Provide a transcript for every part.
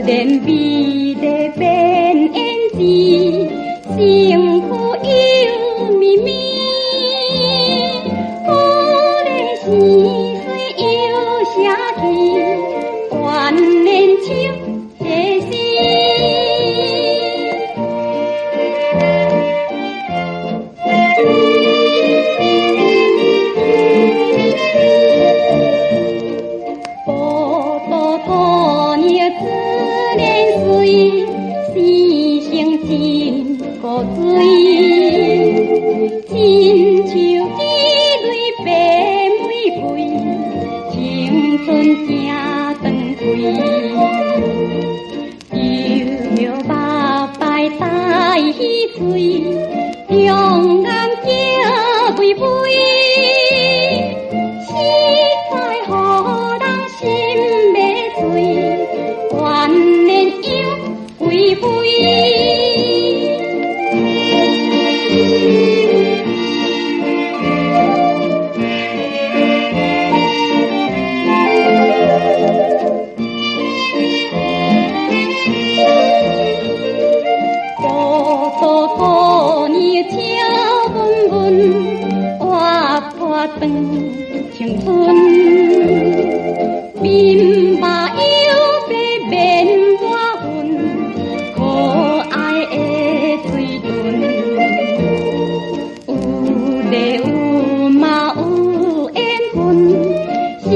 连美丽变胭脂，幸福又绵绵。我的心水又下去，万年秋的诗。古水，亲像一蕊白玫瑰，青春正长开。摇摇摆摆带起水，两眼叫归飞，实在予人心袂碎，万年又归飞。长青春，面目又被变化粉，可爱的嘴唇，有泪有嘛有缘分，性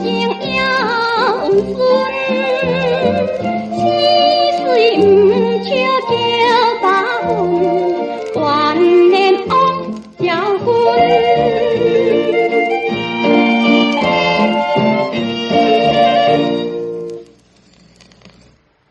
情也温顺。